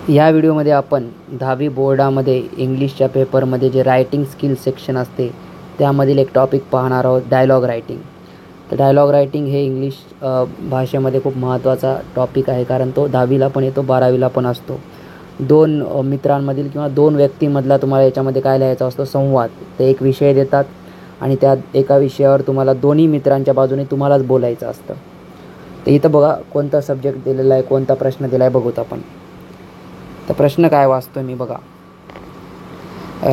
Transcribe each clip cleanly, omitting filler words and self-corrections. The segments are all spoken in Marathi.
या व्हिडिओमध्ये आपण 10वी बोर्डामध्ये इंग्लिशच्या पेपरमध्ये जे रायटिंग स्किल सेक्शन असते त्यामधील एक टॉपिक पाहणार आहोत, डायलॉग रायटिंग. तर डायलॉग रायटिंग हे इंग्लिश भाषेमध्ये खूप महत्त्वाचा टॉपिक आहे, कारण तो 10वीला पण येतो, 12वीला पण असतो. दोन मित्रांमधील किंवा दोन व्यक्तींमधला तुम्हाला याच्यामध्ये काय लिहायचा असतो, संवाद. ते एक विषय देतात आणि त्या एका विषयावर तुम्हाला दोन्ही मित्रांच्या बाजूने तुम्हालाच बोलायचं असतं. तर इथं बघा कोणता सब्जेक्ट दिलेला आहे, कोणता प्रश्न दिला आहे बघूत आपण. तर प्रश्न काय वाचतो मी बघा.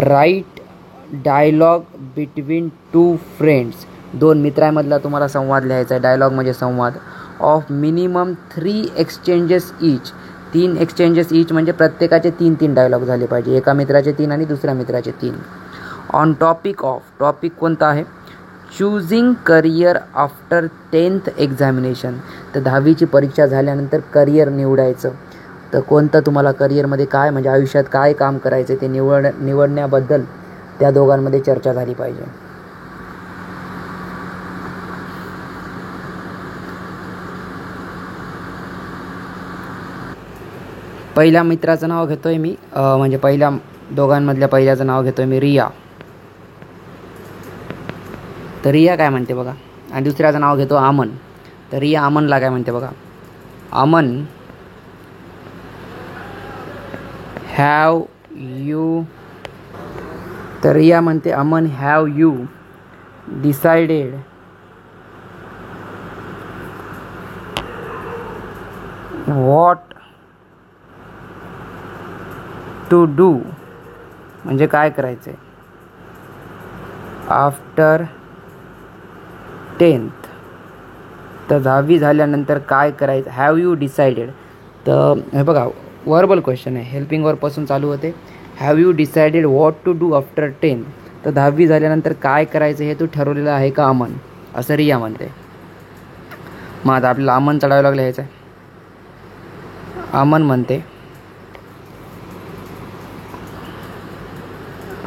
Right dialogue between two friends. दोन मित्रांमधला तुम्हाला संवाद लिहायचा आहे. डायलॉग म्हणजे संवाद. Of minimum 3 exchanges each. 3 exchanges each म्हणजे प्रत्येकाचे 3 डायलॉग झाले पाहिजे. एका मित्राचे 3 आणि दुसऱ्या मित्राचे 3. On topic of. टॉपिक कोणता आहे? Choosing career after 10th examination. तर 10वीची परीक्षा झाल्यानंतर करियर निवडायचं. तर कोणतं तुम्हाला करिअरमध्ये काय म्हणजे आयुष्यात काय काम करायचं ते निवडण्याबद्दल त्या दोघांमध्ये चर्चा झाली पाहिजे. पहिल्या मित्राचं नाव घेतोय मी, म्हणजे पहिल्या दोघांमधल्या पहिल्याचं नाव घेतोय मी, रिया. तर रिया काय म्हणते बघा. आणि दुसऱ्याचं नाव घेतो अमन. तर रिया अमनला काय म्हणते बघा. Aman, have you. तर रिया म्हणते Aman, have you decided what to do. म्हणजे काय करायचं आहे आफ्टर 10th. तर 10वी झाल्यानंतर काय करायचं. Have you decided. तर हे बघा वर्बल क्वेश्चन आहे, हेल्पिंग वर्बपासून चालू होते. Have you decided what to do after 10th. तर 10वी झाल्यानंतर काय करायचं हे तू ठरवलेलं आहे का अमन, असं रिया म्हणते. मग आता आपल्याला अमनचा डायलॉग लिहायचा आहे. अमन म्हणते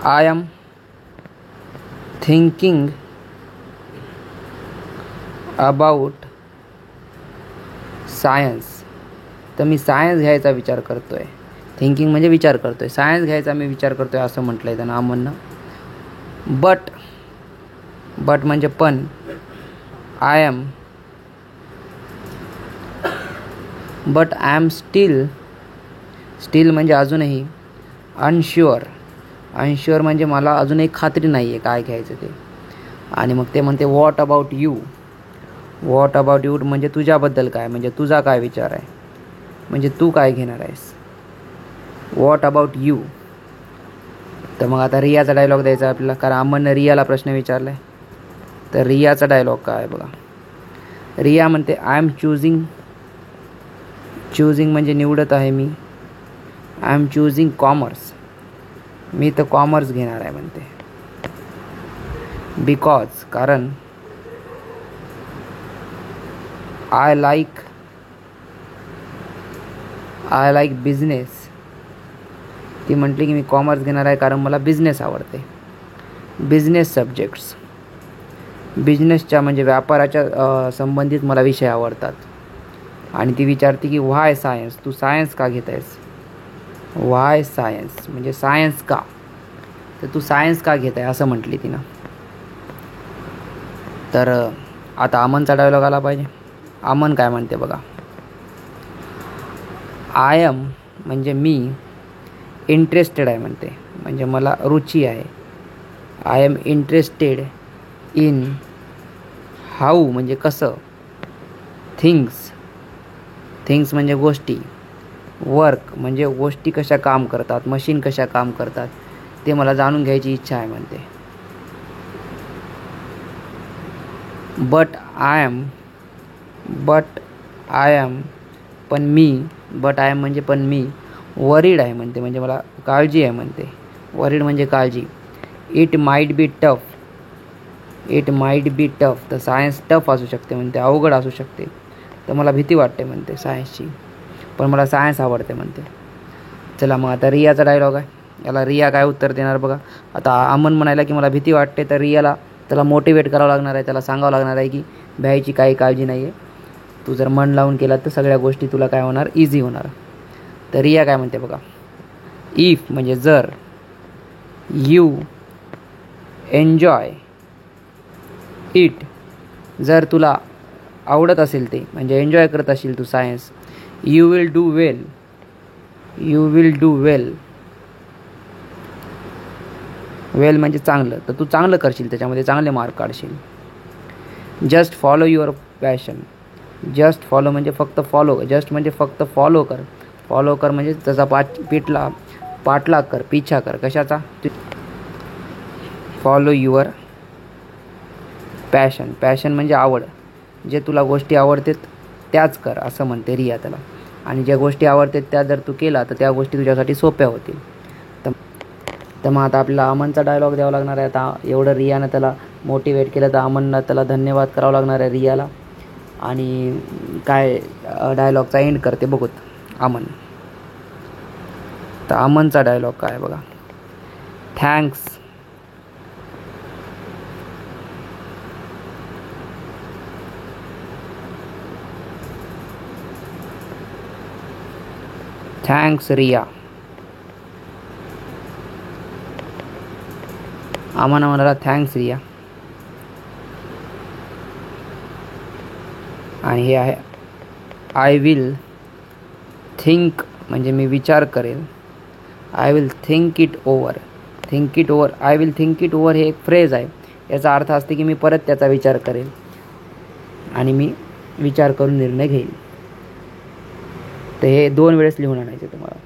I am thinking about science. तर मी सायन्स घ्यायचा विचार करतो आहे. थिंकिंग म्हणजे विचार करतो आहे, सायन्स घ्यायचा मी विचार करतो आहे असं म्हटलं आहे त्यांना अमननं. बट म्हणजे पण. आय एम स्टील म्हणजे अजूनही. अनश्युअर म्हणजे मला अजूनही खात्री नाही आहे काय घ्यायचं ते. आणि मग ते म्हणते व्हॉट अबाउट यू म्हणजे तुझ्याबद्दल काय, म्हणजे तुझा काय विचार आहे, म्हणजे तू काय घेणार आहेस. What about you. तर मग आता रियाचा डायलॉग द्यायचा आपल्याला, कारण अमननं रियाला प्रश्न विचारला आहे. तर रियाचा डायलॉग काय आहे बघा. रिया म्हणते आय एम चूजिंग म्हणजे निवडत आहे मी. I am choosing commerce. मी तर कॉमर्स घेणार आहे म्हणते. बिकॉज कारण. I like business. ती म्हटली की मी कॉमर्स घेणार आहे कारण मला बिझनेस आवडते. Business subjects. बिझनेसच्या म्हणजे व्यापाराच्या संबंधित मला विषय आवडतात. आणि ती विचारते की व्हाय सायन्स. तू सायन्स का घेत आहेस. व्हाय सायन्स म्हणजे सायन्स का. तर तू सायन्स का घेत आहे असं म्हटली तिनं. तर आता अमनचा डायलॉग आला पाहिजे. अमन काय म्हणते बघा. आय एम म्हणजे मी. इंटरेस्टेड आहे म्हणते, म्हणजे मला रुची आहे. I am interested in. How म्हणजे कसं. थिंग्स म्हणजे गोष्टी. वर्क म्हणजे गोष्टी कशा काम करतात, मशीन कशा काम करतात ते मला जाणून घ्यायची इच्छा आहे म्हणते. बट आय एम पण मी. बट आय एम म्हणजे पण मी. वरीड आहे म्हणते, म्हणजे मला काळजी आहे म्हणते. वरीड म्हणजे काळजी. It might be tough. तर सायन्स टफ असू शकते म्हणते, अवघड असू शकते. तर मला भीती वाटते म्हणते सायन्सची, पण मला सायन्स आवडते म्हणते. चला मग आता रियाचा डायलॉग आहे. याला रिया काय उत्तर देणार बघा. आता अमन म्हणायला की मला भीती वाटते, तर रियाला त्याला मोटिवेट करावं लागणार आहे. त्याला सांगावं लागणार आहे की भ्यायची काही काळजी नाही आहे. तू जर मन लावून केला तर सगळ्या गोष्टी तुला काय होणार, इझी होणार. तर रिया काय म्हणते बघा, इफ म्हणजे जर, यू एन्जॉय इट, जर तुला आवडत असेल ते म्हणजे एन्जॉय करत असेल तू science, you will do well, you will do well, well म्हणजे चांगलं, तर तू चांगलं करशील, त्याच्यामध्ये चांगले मार्क काढशील. Just follow your passion, just follow म्हणजे फक्त फॉलो, जस्ट म्हणजे फक्त फॉलो कर, फॉलो कर म्हणजे त्याचा पाठलाग कर, पिछा कर, कशाचा, फॉलो युअर पॅशन, पॅशन म्हणजे आवड, जे तुला गोष्टी आवडतात त्याच कर असं म्हणते रिया त्याला. आणि ज्या गोष्टी आवडतात त्या जर तू केला तर त्या गोष्टी तुझ्यासाठी सोप्या होतील. तर मग आता आपल्याला अमनचा डायलॉग द्यावा लागणार आहे. आता एवढं रियानं त्याला मोटिवेट केलं तर अमननं त्याला धन्यवाद करावं लागणार आहे रियाला. आणि काय डायलॉगचा एंड करते बघूत अमन. तर अमनचा डायलॉग काय बघा, थँक्स थँक्स रिया. अमन म्हणाला थँक्स रिया. आणि हे आहे आय विल थिंक म्हणजे मी विचार करेल, I will think it over, think it over, I will think it over हे एक फ्रेज आहे. याचा अर्थ असते की मी परत त्याचा विचार करेल आणि मी विचार करून निर्णय घेईल. तर हे 2 वेळेस लिहून आणायचे तुम्हाला.